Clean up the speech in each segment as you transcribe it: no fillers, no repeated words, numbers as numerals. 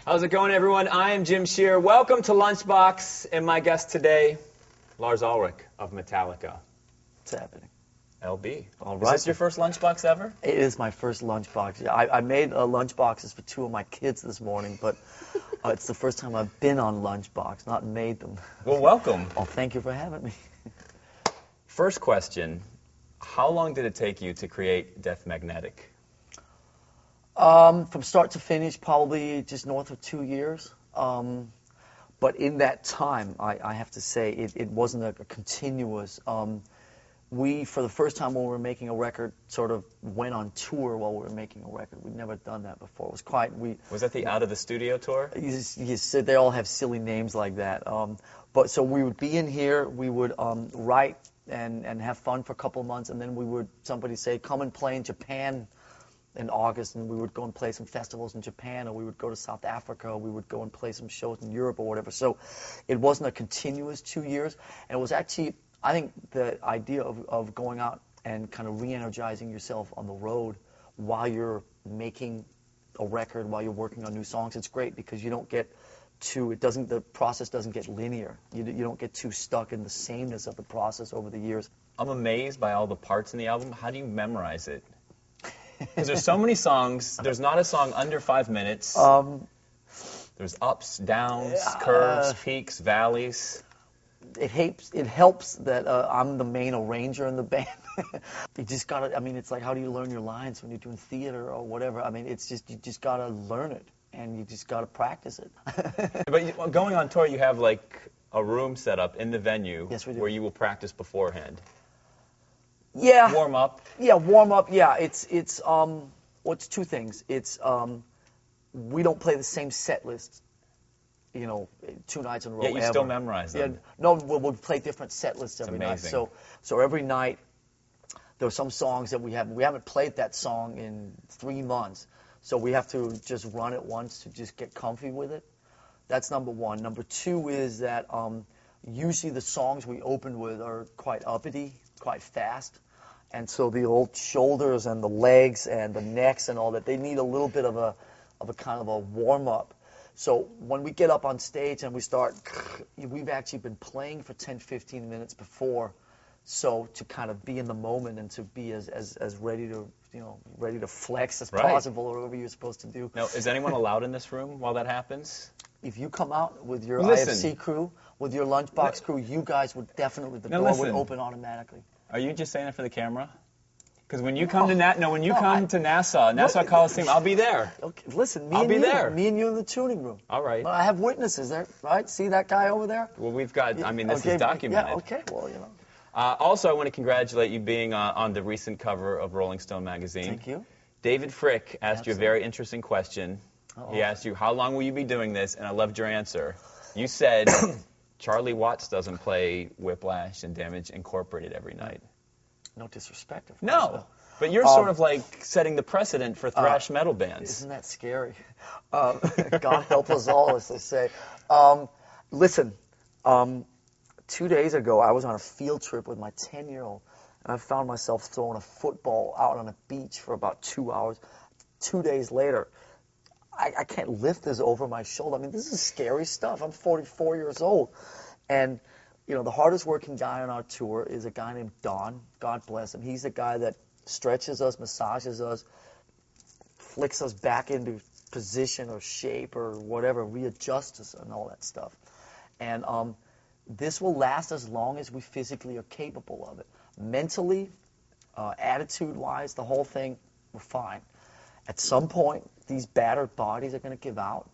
How's it going, everyone? I am Jim Shear. Welcome to Lunchbox, and my guest today, Lars Ulrich of Metallica. What's happening? LB. All Is right. this your first Lunchbox ever? It is my first lunchbox. Yeah, I made lunchboxes for two of my kids this morning, but it's the first time I've been on Lunchbox, not made them. Well, welcome. Well, thank you for having me. First question, how long did it take you to create Death Magnetic? From start to finish, probably just north of 2 years. But in that time, I have to say, it wasn't a continuous... We, for the first time when we were making a record, sort of went on tour while we were making a record. We'd never done that before. It was quite... Was that the Out of the Studio tour? You said they all have silly names like that. But so we would be in here, we would write and have fun for a couple of months, and then somebody say, come and play in Japan in August, and we would go and play some festivals in Japan, or we would go to South Africa, or we would go and play some shows in Europe or whatever. So it wasn't a continuous 2 years, and it was actually... I think the idea of going out and kind of re-energizing yourself on the road while you're making a record, while you're working on new songs, it's great because you don't get the process doesn't get linear. You don't get too stuck in the sameness of the process over the years. I'm amazed by all the parts in the album. How do you memorize it? Because there's so many songs. There's not a song under 5 minutes. There's ups, downs, curves, peaks, valleys. It helps that I'm the main arranger in the band. You just gotta, it's like, how do you learn your lines when you're doing theater or whatever? It's just, you just gotta learn it, and you just gotta practice it. But going on tour, you have like a room set up in the venue. Yes, we do. Where you will practice beforehand. Yeah. Warm up. Yeah, warm up, yeah. It's two things. It's, we don't play the same set list, 2 nights in a row. Yeah, you still memorize them. Yeah, no, we'll play different set lists every night. So every night, there are some songs that we haven't played that song in 3 months. So we have to just run it once to just get comfy with it. That's number one. Number two is that usually the songs we open with are quite uppity, quite fast. And so the old shoulders and the legs and the necks and all that, they need a little bit of a kind of a warm-up. So when we get up on stage and we start, we've actually been playing for 10, 15 minutes before, so to kind of be in the moment and to be as ready to, ready to flex as possible or whatever you're supposed to do. Now, is anyone allowed in this room while that happens? If you come out with your IFC crew, with your Lunchbox crew, you guys would definitely, the door would open automatically. Are you just saying it for the camera? Because when you come to Nassau Coliseum, I'll be there. Okay, listen, me and you in the tuning room. All right. But I have witnesses there, right? See that guy over there? Well, we've got. This is documented. Yeah. Okay. Well, Also, I want to congratulate you being on the recent cover of Rolling Stone magazine. Thank you. David Frick asked you a very interesting question. He asked you, "How long will you be doing this?" And I loved your answer. You said, "Charlie Watts doesn't play Whiplash and Damage Incorporated every night." No disrespect, of course. No, but you're sort of like setting the precedent for thrash metal bands. Isn't that scary? God help us all, as they say. Listen, 2 days ago, I was on a field trip with my 10-year-old, and I found myself throwing a football out on a beach for about 2 hours. 2 days later, I can't lift this over my shoulder. This is scary stuff. I'm 44 years old, and... the hardest working guy on our tour is a guy named Don. God bless him. He's the guy that stretches us, massages us, flicks us back into position or shape or whatever, readjusts us and all that stuff. And this will last as long as we physically are capable of it. Mentally, attitude-wise, the whole thing, we're fine. At some point, these battered bodies are going to give out,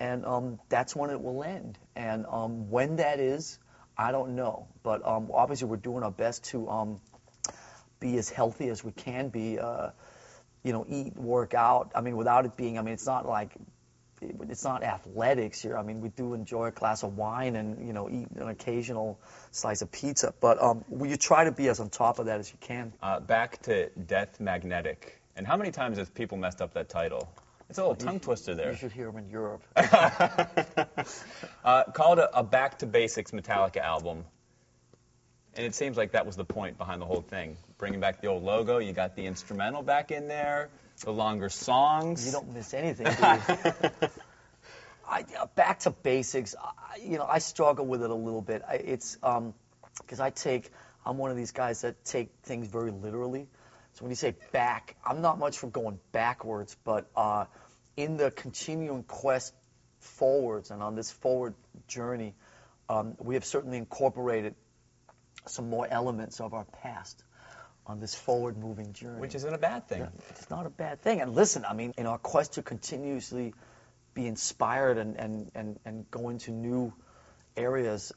and that's when it will end. And when that is... I don't know, but obviously we're doing our best to be as healthy as we can be, eat, work out. Without it being, it's not like, it's not athletics here. We do enjoy a glass of wine and, eat an occasional slice of pizza, but you try to be as on top of that as you can. Back to Death Magnetic. And how many times have people messed up that title? It's a little tongue twister there. You should hear them in Europe. Called a Back to Basics Metallica album. And it seems like that was the point behind the whole thing. Bringing back the old logo, you got the instrumental back in there, the longer songs. You don't miss anything, do you? Back to basics. I struggle with it a little bit. It's because I'm one of these guys that take things very literally. So when you say back, I'm not much for going backwards, but in the continuing quest forwards and on this forward journey, we have certainly incorporated some more elements of our past on this forward-moving journey. Which isn't a bad thing. Yeah, it's not a bad thing. And listen, I mean, in our quest to continuously be inspired and go into new areas,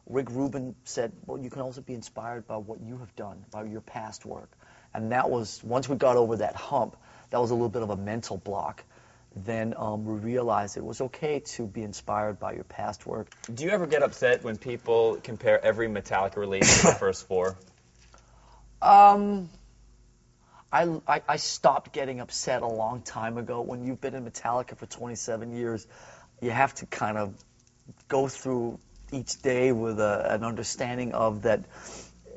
Rick Rubin said, well, you can also be inspired by what you have done, by your past work. And that was, once we got over that hump, that was a little bit of a mental block. Then we realized it was okay to be inspired by your past work. Do you ever get upset when people compare every Metallica release to the first four? I stopped getting upset a long time ago. When you've been in Metallica for 27 years, you have to kind of go through each day with an understanding of that,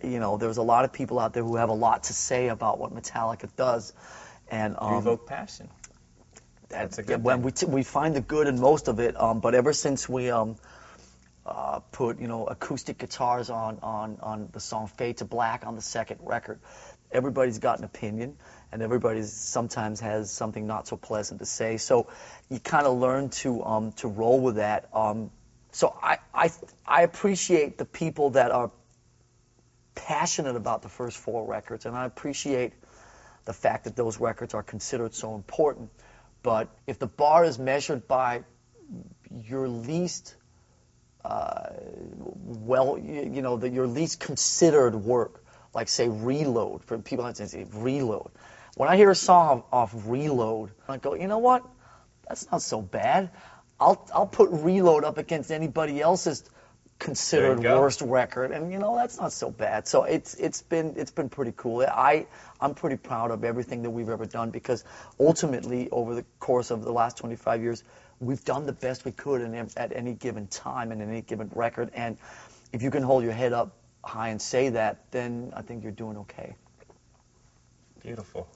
there's a lot of people out there who have a lot to say about what Metallica does. And you evoke passion. That's a good thing. We find the good in most of it, but ever since we put acoustic guitars on the song Fade to Black on the second record, everybody's got an opinion, and everybody sometimes has something not so pleasant to say. So you kind of learn to roll with that. So I appreciate the people that are passionate about the first four records, and I appreciate the fact that those records are considered so important. But if the bar is measured by your least your least considered work, like say Reload, for people that say Reload. When I hear a song off Reload, I go, you know what? That's not so bad. I'll put Reload up against anybody else's considered worst record, and that's not so bad. So it's been pretty cool. I'm pretty proud of everything that we've ever done, because ultimately over the course of the last 25 years, we've done the best we could at any given time and any given record. And if you can hold your head up high and say that, then I think you're doing okay. Beautiful.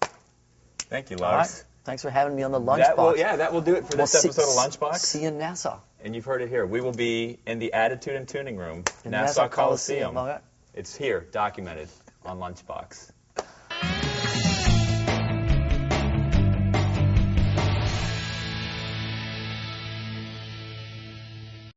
Thank you, Lars. All right. Thanks for having me on the Lunchbox. That will do it for this episode of Lunchbox. See you in Nassau. And you've heard it here. We will be in the Attitude and Tuning Room, Nassau Coliseum. Okay. It's here, documented on Lunchbox.